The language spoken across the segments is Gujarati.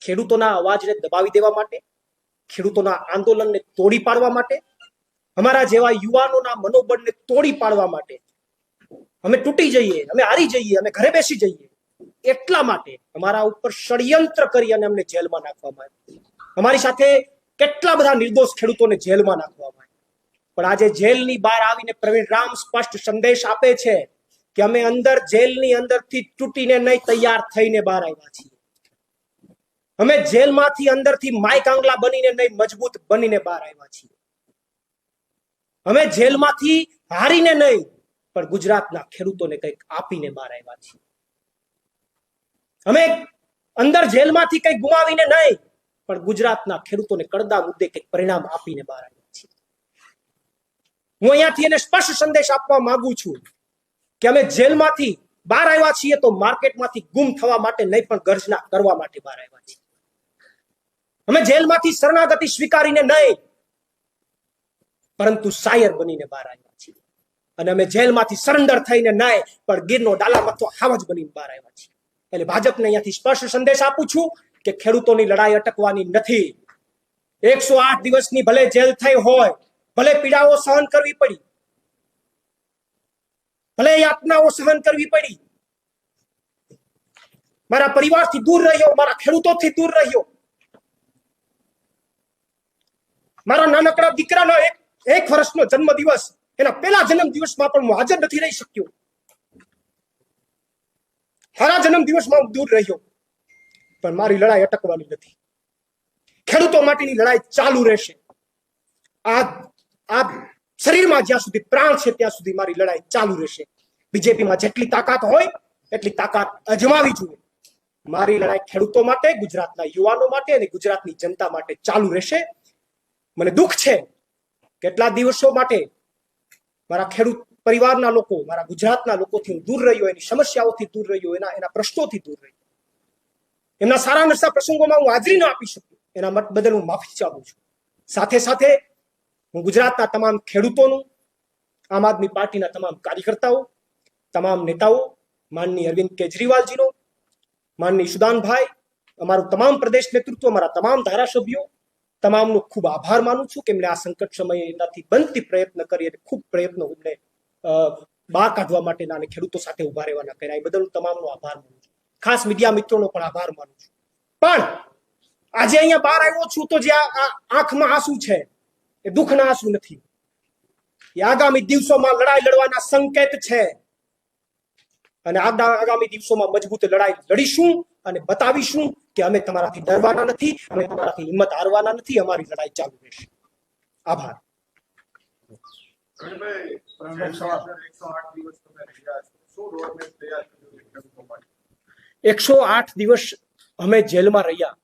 ખેડૂતોના અવાજને દબાવી દેવા માટે, ખેડૂતોના આંદોલનને તોડી પાડવા માટે, અમારા જેવા યુવાનોના મનોબળને તોડી પાડવા માટે, અમે તૂટી જઈએ, અમે હારી જઈએ, અમે ઘરે બેસી જઈએ, એટલા માટે અમારા ઉપર ષડયંત્ર કરી અને અમને જેલમાં નાખવામાં આવ્યા. અમારી સાથે કેટલા બધા નિર્દોષ ખેડૂતોને જેલમાં નાખવામાં આવ્યા. પણ આજે જેલની બહાર આવીને પ્રવીણ રામ સ્પષ્ટ સંદેશ આપે છે કે અમે અંદર જેલની અંદરથી તૂટીને નહીં, તૈયાર થઈને બહાર આવ્યા છીએ. અમે જેલમાંથી અંદરથી માય કાંગલા બનીને નહીં, મજબૂત બનીને બહાર આવ્યા છીએ. અમે જેલમાંથી હારીને નહીં, પણ ગુજરાતના ખેડૂતોને કંઈક આપીને બહાર આવ્યા છીએ. અમે અંદર જેલમાંથી કંઈક ગુમાવીને નહીં, પણ ગુજરાતના ખેડૂતોને કડદા મુદ્દે કંઈક પરિણામ આપીને બહાર આવ્યા છીએ. હું અહીંયાથી એને સ્પષ્ટ સંદેશ આપવા માંગુ છું કે અમે જેલમાંથી બહાર આવ્યા છીએ તો માર્કેટમાંથી ગુમ થવા માટે નહીં, પણ ગર્જના કરવા માટે બહાર આવ્યા છીએ. અમે જેલમાંથી શરણાગતિ સ્વીકારીને નહીં, પરંતુ શાયર બનીને બહાર આવ્યા છીએ. અને અમે જેલમાંથી સરેન્ડર થઈને નહીં, પણ ગીરનો ડાલામથો હાવજ બનીને બહાર આવ્યા છીએ. એટલે ભાજપને અહીંયાથી સ્પષ્ટ સંદેશ આપું છું કે ખેડૂતોની લડાઈ અટકવાની નથી. 108 દિવસની ભલે જેલ થઈ હોય, ભલે પીડાઓ સહન કરવી પડી, ભલે યાતનાઓ સહન કરવી પડી, મારા પરિવારથી દૂર રહ્યો, મારા ખેડૂતોથી દૂર રહ્યો, મારા નાનકડા દીકરાનો એક વર્ષનો જન્મદિવસ, એના પહેલા જન્મ દિવસમાં પણ હું હાજર નથી રહી શક્યો. મારા જન્મ દિવસમાં હું દૂર રહ્યો, પણ મારી લડાઈ અટકવાની નથી. ખેડૂતો માટેની લડાઈ ચાલુ રહેશે. આ શરીરમાં જ્યાં સુધી પ્રાણ છે ત્યાં સુધી મારી લડાઈ ચાલુ રહેશે. બીજેપીમાં જેટલી તાકાત હોય એટલી તાકાત અજમાવી જોઈએ. મારી લડાઈ ખેડૂતો માટે, ગુજરાતના યુવાનો માટે અને ગુજરાતની જનતા માટે ચાલુ રહેશે. મને દુઃખ છે કેટલા દિવસો માટે મારા ખેડૂત પરિવારના લોકો, મારા ગુજરાતના લોકોથી હું દૂર રહ્યો, એની સમસ્યાઓથી દૂર રહ્યો, એના પ્રશ્નોથી દૂર રહ્યો. એમના સારા નરસા પ્રસંગોમાં હું હાજરી ન આપી શક્યો, એના બદલ હું માફી ચાહું છું. સાથે સાથે હું ગુજરાતના તમામ ખેડૂતોનું, આમ આદમી પાર્ટીના તમામ કાર્યકર્તાઓ, તમામ નેતાઓ, માનનીય અરવિંદ કેજરીવાલજીનો, માનનીય સુદાનભાઈ, અમારું તમામ પ્રદેશ નેતૃત્વ, અમારા તમામ ધારાસભ્યો, તમામનો ખૂબ આભાર માનું છું કે એમણે આ સંકટ સમયે એનાથી બનતી પ્રયત્ન કરી અને ખૂબ પ્રયત્નો એમણે બહાર કાઢવા માટેના અને ખેડૂતો સાથે ઉભા રહેવાના કર્યા. એ બદલ હું તમામનો આભાર માનું છું. ખાસ મીડિયા મિત્રોનો પણ આભાર માનું છું. પણ આજે અહીંયા બહાર આવ્યો છું તો જે આંખમાં આંસુ છે એ દુઃખના આંસુ નથી. એ આગામી દિવસોમાં લડાઈ લડવાના સંકેત છે. અને આગામી દિવસોમાં મજબૂત લડાઈ લડીશું અને બતાવીશું કે અમે તમારાથી ડરવાના નથી, અમે તમારાથી હિંમત હારવાના નથી. અમારી લડાઈ ચાલુ રહેશે. આભાર. 108 દિવસ અમે જેલમાં રહ્યા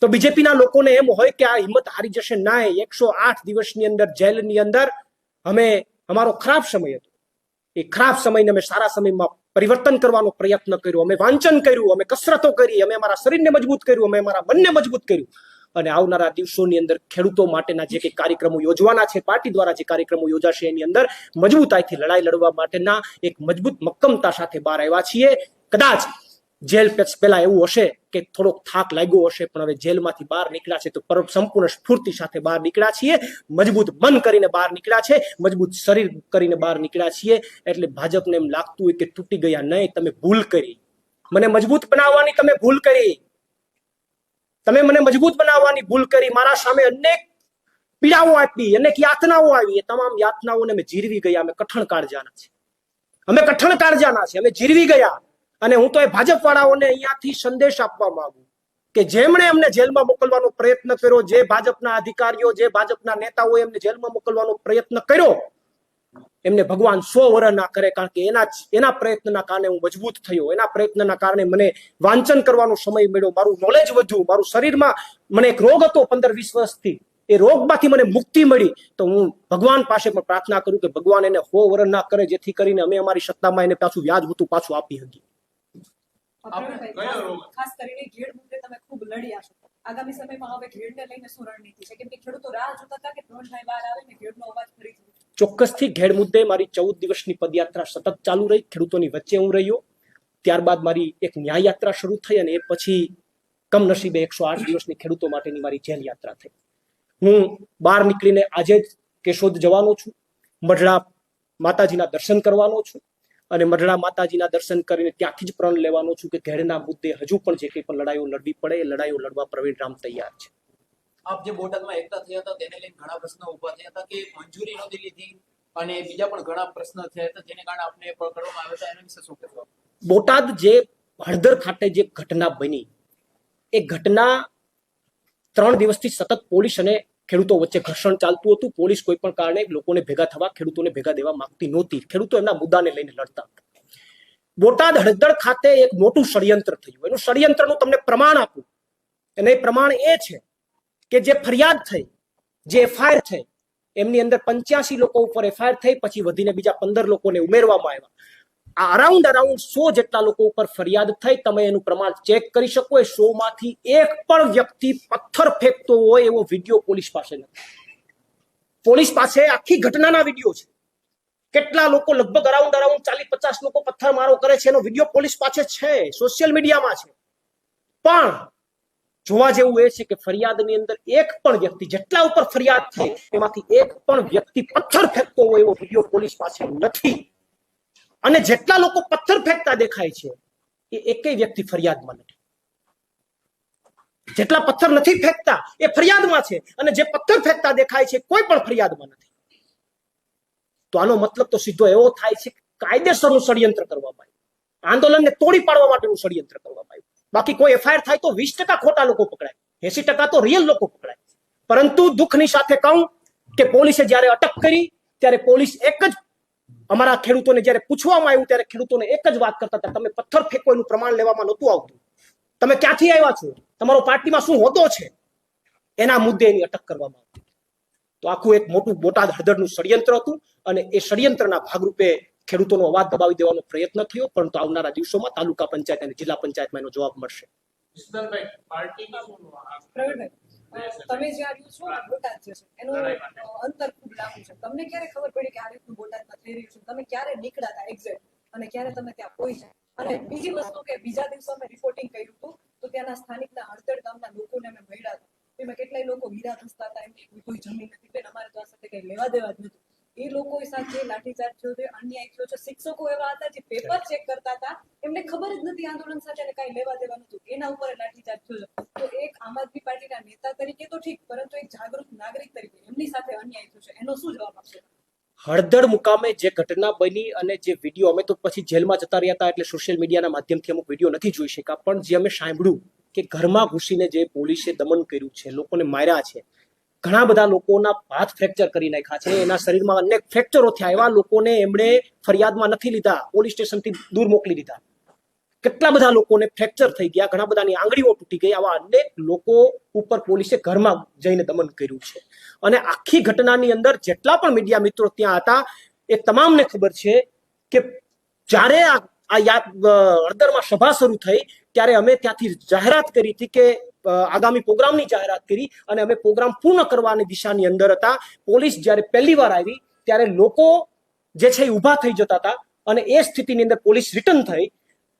તો બીજેપીના લોકોને એમ હોય કે આ હિંમત હારી જશે. ના, 108 દિવસની અંદર જેલની અંદર અમે અમારો ખરાબ સમય હતો, એ ખરાબ સમયને અમે સારા સમયમાં પરિવર્તન કરવાનો પ્રયત્ન કર્યો. અમે વાંચન કર્યું, અમે કસરતો કરી, અમે અમારા શરીરને મજબૂત કર્યું, અમે અમારા મનને મજબૂત કર્યું. અને આવનારા દિવસોની અંદર ખેડૂતો માટેના જે કંઈ કાર્યક્રમો યોજવાના છે, પાર્ટી દ્વારા જે કાર્યક્રમો યોજાશે એની અંદર મજબૂતાઈથી લડાઈ લડવા માટેના એક મજબૂત મક્કમતા સાથે બહાર આવ્યા છીએ. કદાચ જેલ પહેલા એવું હશે કે થોડોક થાક લાગ્યો હશે, પણ હવે જેલમાંથી બહાર નીકળ્યા છે તો સંપૂર્ણ સ્ફૂર્તિ સાથે બહાર નીકળ્યા છીએ, મજબૂત મન કરીને બહાર નીકળ્યા છે, મજબૂત શરીર કરીને બહાર નીકળ્યા છીએ. એટલે ભાજપને એમ લાગતું હોય કે તૂટી ગયા, નહીં, તમે ભૂલ કરી. મને મજબૂત બનાવવાની તમે ભૂલ કરી, તમે મને મજબૂત બનાવવાની ભૂલ કરી. મારા સામે અનેક પીડાઓ આપી, અનેક યાતનાઓ આવી, એ તમામ યાતનાઓને અમે જીરવી ગયા. અમે કઠણ કાળજાના છે, અમે જીરવી ગયા. અને હું તો એ ભાજપ વાળાઓને અહીંયાથી સંદેશ આપવા માંગુ કે જેમણે અમને જેલમાં મોકલવાનો પ્રયત્ન કર્યો, જે ભાજપના અધિકારીઓ, જે ભાજપના નેતાઓએ એમને જેલમાં મોકલવાનો પ્રયત્ન કર્યો, એમને ભગવાન 100 વર્ષ ના કરે. કારણ કે એના પ્રયત્નના કારણે હું મજબૂત થયો, એના પ્રયત્નના કારણે મને વાંચન કરવાનો સમય મળ્યો, મારું નોલેજ વધ્યું, મારું શરીરમાં મને એક રોગ હતો 15-20 વર્ષથી, એ રોગમાંથી મને મુક્તિ મળી. તો હું ભગવાન પાસે પણ પ્રાર્થના કરું કે ભગવાન એને 100 વર્ષ ના કરે, જેથી કરીને અમે અમારી સત્તામાં એને પાછું વ્યાજ હતું પાછું આપી શકીએ. ખાસ કરીને ઘેડ મુદ્દે તમે ખૂબ લડ્યા છો. આગામી સમયમાં હવે ઘેડને લઈને શું રણનીતિ છે? કેમ કે ખેડૂતો રાહ જોતા હતા કે પ્રવીણભાઈ બહાર આવે ને ઘેડનો અવાજ ફરીથી. ચોક્કસથી ઘેડ મુદ્દે મારી 14 દિવસની પદયાત્રા સતત ચાલુ રહી. ખેડૂતોની વચ્ચે હું રહ્યો. ત્યારબાદ મારી એક ન્યાય યાત્રા શરૂ થઈ અને એ પછી કમનસીબે 108 દિવસની ખેડૂતો માટેની મારી જેલ યાત્રા થઈ. હું બહાર નીકળીને આજે જ કેશોદ જવાનો છું, મઢડા માતાજીના દર્શન કરવાનો છું અને મઢડા માતાજીના દર્શન કરીને ત્યાંથી જ પ્રણ લેવાનો છું કે ઘેડના મુદ્દે હજુ પણ જે કંઈ પણ લડાઈઓ લડવી પડે એ લડાઈઓ લડવા પ્રવીણ રામ તૈયાર છે. આપ જે બોટાદમાં એકઠા થયા હતા તેને લઈને ઘણા પ્રશ્નો ઉભા થયા હતા કે મંજૂરી નહોતી લીધી અને બીજા પણ ઘણા પ્રશ્નો થયા હતા જેને કારણે આપને પકડવામાં આવ્યા હતા. એના વિશે શું કહેશો? બોટાદ જે હળદર ખાતે જે ઘટના બની એ ઘટના 3 દિવસથી સતત પોલીસ અને ખેડૂતો વચ્ચે ઘર્ષણ ચાલતું હતું. પોલીસ કોઈ પણ કારણે લોકોને ભેગા થવા, ખેડૂતોને ભેગા દેવા માંગતી નહોતી. ખેડૂતો એમના મુદ્દાને લઈને લડતા હતા. બોટાદ હળદર ખાતે એક મોટું ષડયંત્ર થયું. એનું ષડયંત્રનું તમને પ્રમાણ આપું અને એ પ્રમાણ એ છે કે જે ફરિયાદ થઈ, જે એફઆઈઆર થઈ, એમની અંદર 85 લોકો ઉપર એફઆઈઆર થઈ, પછી વધીને બીજા 15 લોકોને ઉમેરવામાં આવ્યા. આ અરાઉન્ડ 100 જેટલા લોકો ઉપર ફરિયાદ થઈ. તમે એનું પ્રમાણ ચેક કરી શકો. એ 100 માંથી એક પણ વ્યક્તિ પથ્થર ફેંકતો હોય એવો વિડીયો પોલીસ પાસે નથી. પોલીસ પાસે આખી ઘટનાના વિડીયો છે. કેટલા લોકો, લગભગ અરાઉન્ડ 40-50 લોકો પથ્થર મારો કરે છે એનો વિડીયો પોલીસ પાસે છે, સોશિયલ મીડિયામાં છે. પણ જોવા જેવું એ છે કે ફરિયાદની અંદર એક પણ વ્યક્તિ, જેટલા ઉપર ફરિયાદ થઈ એમાંથી એક પણ વ્યક્તિ પથ્થર ફેંકતો હોય એવો વિડીયો પોલીસ પાસે નથી. અને જેટલા લોકો પથ્થર ફેંકતા દેખાય છે એ એકેય વ્યક્તિ ફરિયાદમાં નથી. જેટલા પથ્થર નથી ફેંકતા એ ફરિયાદમાં છે અને જે પથ્થર ફેંકતા દેખાય છે કોઈ પણ ફરિયાદમાં નથી. તો આનો મતલબ તો સીધો એવો થાય છે કે કાયદેસરનું ષડયંત્ર કરવામાં આવ્યું, આંદોલનને તોડી પાડવા માટેનું ષડયંત્ર કરવામાં આવ્યું. બાકી કોઈ એફઆઈઆર થાય તો 20% ખોટા લોકો પકડાય, 80% તો રિયલ લોકો પકડાય. પરંતુ દુઃખની સાથે કહું કે પોલીસે જ્યારે અટક કરી ત્યારે પોલીસ એક જ, અમારા ખેડૂતોને જ્યારે પૂછવામાં આવ્યું ત્યારે ખેડૂતોને એક જ વાત કરતા હતા, તમે પથ્થર ફેંકો એનું પ્રમાણ લેવામાં નહોતું આવતું, તમે ક્યાંથી આવ્યા છો, તમારો પાર્ટીમાં શું હોદ્દો છે, એના મુદ્દે એની અટક કરવામાં આવી. તો આખું એક મોટું બોટાદ હળદરનું ષડયંત્ર હતું અને એ ષડયંત્રના ભાગરૂપે ખેડૂતોનો અવાજ દબાવી દેવાનો પ્રયત્ન થયો. પરંતુ આવનારા દિવસોમાં તાલુકા પંચાયત અને જિલ્લા પંચાયતમાં એનો જવાબ મળશે. પ્રવીણભાઈ, તમે જ્યાં રહ્યો છો બોટાદ જે છે એનું અંતર ખૂબ લાંબુ છે. તમને ક્યારે ખબર પડી કે આ રીતનું બોટાદમાં થઈ રહ્યું છે? તમે ક્યારે નીકળ્યા હતા એક્ઝેક્ટ અને ક્યારે તમે ત્યાં પહોંચ્યા? અને બીજી વસ્તુ કે બીજા દિવસે અમે રિપોર્ટિંગ કર્યું હતું તો ત્યાંના સ્થાનિકના હળદર ગામના લોકોને અમે મળ્યા હતા. એમાં કેટલાય લોકો હીરા ધસતા હતા, એમની કોઈ જમીન નથી, બેન અમારે તો આ સાથે કઈ લેવા દેવા જ નથી. એ લોકો સાથે લાઠીચાર્જ થયો છે, અન્યાય થયો છે. શિક્ષકો એવા હતા જે પેપર ચેક કરતા હતા, એમને ખબર જ નથી આંદોલન સાથે કઈ લેવા દેવા નતું, એના ઉપર લાઠીચાર્જ થયો છે. તો એક આમ આદમી પાર્ટીના નેતા તરીકે તો ઠીક, પરંતુ એક જાગૃત નાગરિક તરીકે એમની સાથે અન્યાય થયો છે, એનો શું જવાબ આપશો? હળદર મુકામે જે ઘટના બની અને જે વિડીયો, અમે તો પછી જેલમાં જતા રહ્યા હતા એટલે સોશિયલ મીડિયાના માધ્યમથી અમુક વિડીયો નથી જોઈ શક્યા, પણ જે અમે સાંભળ્યું કે ઘરમાં ઘૂસીને જે પોલીસે દમન કર્યું છે, લોકોને માર્યા છે, ઘણા બધા લોકોના હાથ ફ્રેક્ચર કરી નાખ્યા છે, એના શરીરમાં અનેક ફ્રેક્ચરો થયા, એવા લોકોને એમણે ફરિયાદમાં નથી લીધા, પોલીસ સ્ટેશનથી દૂર મોકલી દીધા. કેટલા બધા લોકોને ફ્રેક્ચર થઈ ગયા, ઘણા બધાની આંગળીઓ તૂટી ગઈ. આવા અનેક લોકો ઉપર પોલીસે ઘરમાં જઈને દમન કર્યું છે. અને આખી ઘટનાની અંદર જેટલા પણ મીડિયા મિત્રો ત્યાં હતા એ તમામને ખબર છે કે જ્યારે હળદરમાં સભા શરૂ થઈ ત્યારે અમે ત્યાંથી જાહેરાત કરી હતી કે આગામી પ્રોગ્રામની જાહેરાત કરી અને અમે પ્રોગ્રામ પૂર્ણ કરવાની દિશાની અંદર હતા. પોલીસ જ્યારે પહેલી વાર આવી ત્યારે લોકો જે છે એ ઊભા થઈ જતા હતા અને એ સ્થિતિની અંદર પોલીસ રિટર્ન થઈ.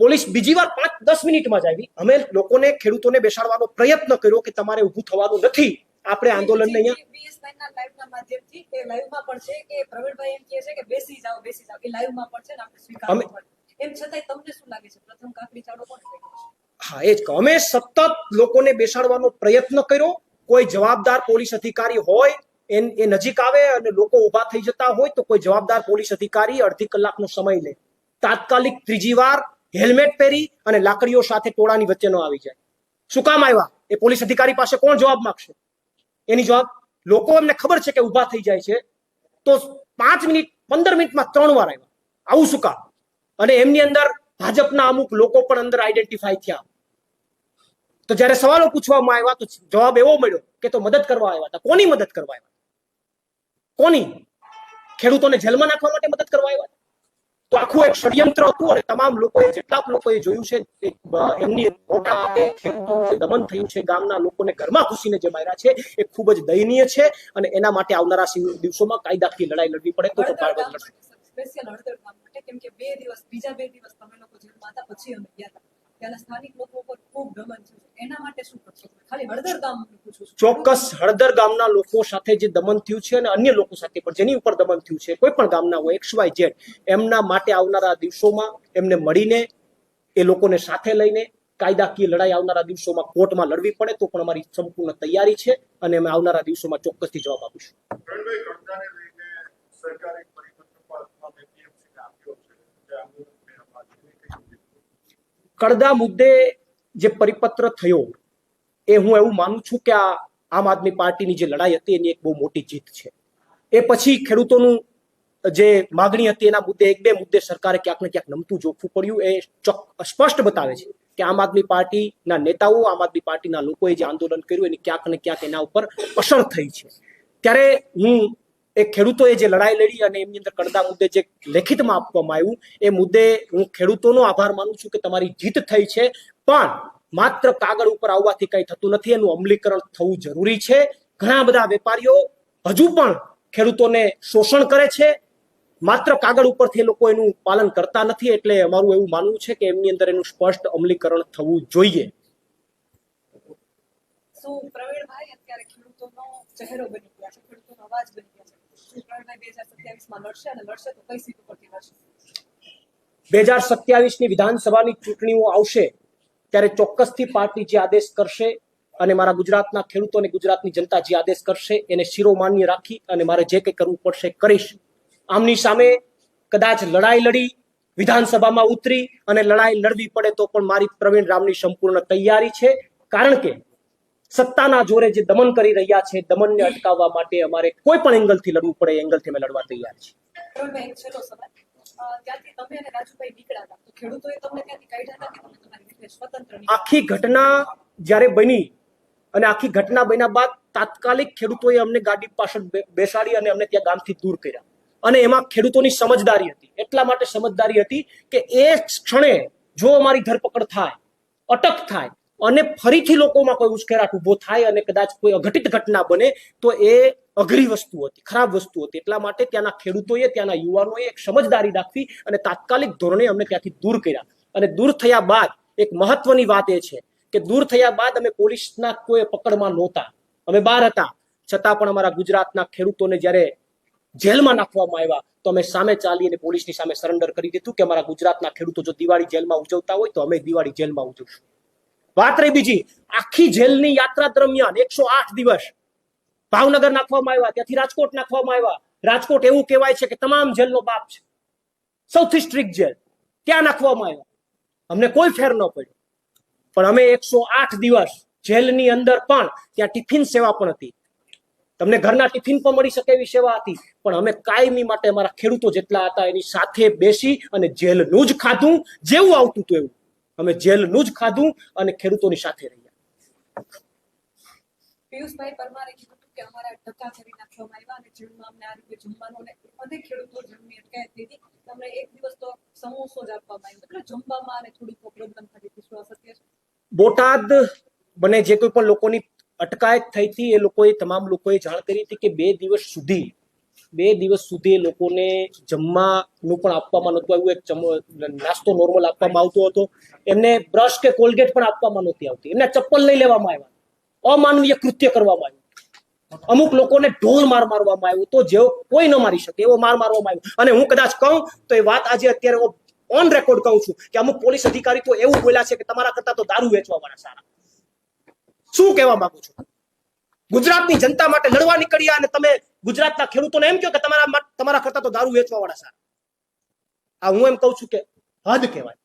પોલીસ બીજી વાર 5-10 મિનિટમાં જ આવી. અમે લોકોને, ખેડૂતોને બેસાડવાનો પ્રયત્ન કર્યો કે તમારે ઊભું થવાનું નથી, આપણે આંદોલનને બીએસઆઈના લાઈવના માધ્યમથી એ લાઈવમાં પણ છે કે પ્રવીણભાઈ એમ કહે છે કે બેસી જાઓ એ લાઈવમાં પણ છે ને આપણે સ્વીકારવું પડે. એમ છતાંય તમને શું લાગે છે પ્રથમ કાકડી ચાડો કોણ કર્યો છે? હા, એ જ અમે સતત લોકોને બેસાડવાનો પ્રયત્ન કર્યો. કોઈ જવાબદાર પોલીસ અધિકારી હોય એ નજીક આવે અને લોકો ઊભા થઈ જતા હોય તો કોઈ જવાબદાર પોલીસ અધિકારી અડધી કલાકનો સમય લે, તાત્કાલિક ત્રીજી વાર હેલ્મેટ પહેરી અને લાકડીઓ સાથે ટોળાની વચ્ચે ન આવી જાય. શું કામ આવ્યા? એ પોલીસ અધિકારી પાસે કોણ જવાબ માંગશે? એની જવાબ લોકો, એમને ખબર છે કે ઊભા થઈ જાય છે તો 5 મિનિટ 15 મિનિટમાં 3 વાર આવ્યા. આવું શું કામ? અને એમની અંદર ભાજપના અમુક લોકો પણ અંદર આઈડેન્ટિફાઈ થયા. તો જ્યારે સવાલો પૂછવામાં આવ્યા તો જવાબ એવો મળ્યો કે તો મદદ કરવા આવ્યા હતા. કોની મદદ કરવા આવ્યા? કોની? ખેડૂતોને જેલમાં નાખવા માટે મદદ કરવા આવ્યા? તો આખું એક ષડયંત્ર હતું અને તમામ લોકોએ, જેટલા લોકોએ જોયું છે એમની દમન થયું છે, ગામના લોકોને ઘરમાં ઘૂસીને જે માર્યા છે એ ખૂબ જ દયનીય છે અને એના માટે આવનારા દિવસોમાં કાયદાકીય લડાઈ લડવી પડે તો સ્પેશિયલ હળદર ગામ માટે, કેમ કે બીજા બે દિવસ તમે લોકો જેલમાં હતા પછી અમે ગયા હતા. ત્યાંના સ્થાનિક લોકો ઉપર ખૂબ દમન થયું છે, એના માટે શું કરશો? ખાલી હળદર ગામ પૂછું છું. ચોક્કસ હળદર ગામના લોકો સાથે જે દમન થયું છે અને અન્ય લોકો સાથે પણ જેની ઉપર દમન થયું છે, કોઈ પણ ગામના હોય XYZ, એમના માટે આવનારા દિવસોમાં એમને મળીને એ લોકોને સાથે લઈને કાયદાકીય લડાઈ આવનારા દિવસોમાં કોર્ટમાં લડવી પડે તો પણ અમારી સંપૂર્ણ તૈયારી છે અને અમે આવનારા દિવસોમાં ચોક્કસથી જવાબ આપીશું. પ્રવીણભાઈ, કડદાને લઈને સરકારે એક પરિપત્ર પણ BPMC ને આપ્યો છે જે આંદોલનને અમારી કડદા મુદ્દે જે પરિપત્ર થયો એ હું એવું માનું છું કે આ આમ આદમી પાર્ટીની જે લડાઈ હતી એની એક બહુ મોટી જીત છે. એ પછી ખેડૂતોનું જે માગણી હતી એના મુદ્દે એક બે મુદ્દે સરકારે ક્યાંક ને ક્યાંક નમતું જોખવું પડ્યું. એ સ્પષ્ટ બતાવે છે કે આમ આદમી પાર્ટીના નેતાઓ, આમ આદમી પાર્ટીના લોકોએ જે આંદોલન કર્યું એની ક્યાંક ને ક્યાંક એના ઉપર અસર થઈ છે. ત્યારે હું એ ખેડૂતોએ જે લડાઈ લડી અને એમની અંદર કડદા મુદ્દે જે લેખિતમાં આપવામાં આવ્યું એ મુદ્દે હું ખેડૂતોનો આભાર માનું છું કે તમારી જીત થઈ છે, પણ માત્ર કાગળ ઉપર આવવાથી કઈ થતું નથી, એનું અમલીકરણ થવું જરૂરી છે. ઘણા બધા વેપારીઓ હજુ પણ ખેડૂતોને શોષણ કરે છે, માત્ર કાગળ ઉપરથી એ લોકો એનું પાલન કરતા નથી. એટલે અમારું એવું માનવું છે કે એમની અંદર એનું સ્પષ્ટ અમલીકરણ થવું જોઈએ. શું પ્રવીણભાઈ અત્યારે ખેડૂતોનો ચહેરો બની ગયા છે, ખેડૂતોનો અવાજ બની ગયા છે? શું પ્રવીણભાઈ 2027 લડશે અને લડશે તો કઈ સીટ ઉપરથી લડશે? 2027ની વિધાનસભાની ચૂંટણીઓ આવશે ત્યારે ચોક્કસથી પાર્ટી જે આદેશ કરશે અને મારા ગુજરાતના ખેડૂતો અને ગુજરાતની જનતા જે આદેશ કરશે એને શિરોમાન્ય રાખી અને મારે જે કંઈ કરવું પડશે કરીશ. આમની સામે કદાચ લડાઈ લડી વિધાનસભામાં ઉતરી અને લડાઈ લડવી પડે તો પણ મારી પ્રવીણ રામની સંપૂર્ણ તૈયારી છે. કારણ કે સત્તાના જોરે જે દમન કરી રહ્યા છે, દમનને અટકાવવા માટે અમારે કોઈ પણ એંગલથી લડવું પડે એ એંગલથી અમે લડવા તૈયાર છીએ. પ્રવીણભાઈ, એક છેલ્લો સવાલ. ત્યાંથી તમે અને રાજુભાઈ નીકળ્યા હતા તો ખેડૂતોએ તમને ત્યાંથી કાઢ્યા હતા કે તમે તમારી રીતે સ્વતંત્ર નીકળ્યા? આખી ઘટના જ્યારે બની અને આખી ઘટના બન્યા બાદ તાત્કાલિક ખેડૂતોએ અમને ગાડી પાછળ બેસાડી અને અમને ત્યાં ગામથી દૂર કર્યા. અને એમાં ખેડૂતોની સમજદારી હતી. એટલા માટે સમજદારી હતી કે એ ક્ષણે જો અમારી ધરપકડ થાય, અટક થાય અને ફરીથી લોકોમાં કોઈ ઉશ્કેરાટ ઉભો થાય અને કદાચ કોઈ અઘટિત ઘટના બને તો એ અઘરી વસ્તુ હતી, ખરાબ વસ્તુ હતી. એટલા માટે ત્યાંના ખેડૂતોએ, ત્યાંના યુવાનોએ એક સમજદારી દાખવી અને તાત્કાલિક ધોરણે અમને ત્યાંથી દૂર કર્યા. અને દૂર થયા બાદ એક મહત્વની વાત એ છે કે દૂર થયા બાદ અમે પોલીસના કોઈ પકડમાં નહોતા, અમે બહાર હતા. છતાં પણ અમારા ગુજરાતના ખેડૂતોને જ્યારે જેલમાં નાખવામાં આવ્યા તો અમે સામે ચાલી અને પોલીસની સામે સરેન્ડર કરી દીધું કે અમારા ગુજરાતના ખેડૂતો જો દિવાળી જેલમાં ઉજવતા હોય તો અમે દિવાળી જેલમાં ઉજવશું. વાત રહી બીજી, આખી જેલની યાત્રા દરમિયાન 108 દિવસ ભાવનગર નાખવામાં આવ્યા, ત્યાંથી રાજકોટ નાખવામાં આવ્યા. રાજકોટ એવું કહેવાય છે કે તમામ જેલનો બાપ છે, સૌથી સ્ટ્રિક્ટ જેલ, ત્યાં નાખવામાં આવ્યા. અમને કોઈ ફેર ન પડ્યો. પણ અમે 108 દિવસ જેલની અંદર પણ ત્યાં ટિફિન સેવા પણ હતી, તમને ઘરના ટિફિન પણ મળી શકે એવી સેવા હતી. પણ અમે કાયમી માટે અમારા ખેડૂતો જેટલા હતા એની સાથે બેસી અને જેલનું જ ખાધું, જેવું આવતું હતું એવું અમે જેલનું જ ખાધું અને ખેડૂતોની સાથે રહ્યા. પિયુષભાઈ પરમારે કીધું હતું કે અમારા ધક્કા કરી નાખવામાં આવ્યા અને જેલમાં અમને આ રીતે જમવાનું અને અનેક ખેડૂતો જેમની અટકાયત થઈ હતી અમને એક દિવસ તો સમોસો જ આપવામાં આવ્યો, એટલે જમવામાં અને થોડીક પ્રોબ્લેમ થતી હતી. શું આ સત્ય છે? બોટાદ બને જે કોઈ પણ લોકોની અટકાયત થઈ હતી એ લોકોએ, તમામ લોકોએ જાણ કરી હતી કે 2 દિવસ સુધી એ લોકોને જમવાનું પણ આપવામાં નહોતું આવ્યું. એક નાસ્તો નોર્મલ આપવામાં આવતો હતો, એમને બ્રશ કે કોલગેટ પણ આપવામાં નહોતી આવતી, એમને ચપ્પલ લઈ લેવામાં આવ્યા, અમાનવીય કૃત્ય કરવામાં આવ્યું. અમુક લોકોને ઢોર માર મારવામાં આવ્યો તો જેવો કોઈ ન મારી શકે એવો માર મારવામાં આવ્યો. અને હું કદાચ કહું તો એ વાત આજે અત્યારે ઓન રેકોર્ડ કહું છું કે અમુક પોલીસ અધિકારી તો એવું બોલ્યા છે કે તમારા કરતા તો દારૂ વેચવા વાળા સારા. શું કહેવા માંગુ છું? ગુજરાતની જનતા માટે લડવા નીકળ્યા અને તમે ગુજરાતના ખેડૂતોને એમ કહો કે તમારા કરતા તો દારૂ વેચવા વાળા સારા. આ હું એમ કહું છું કે હદ કહેવાય.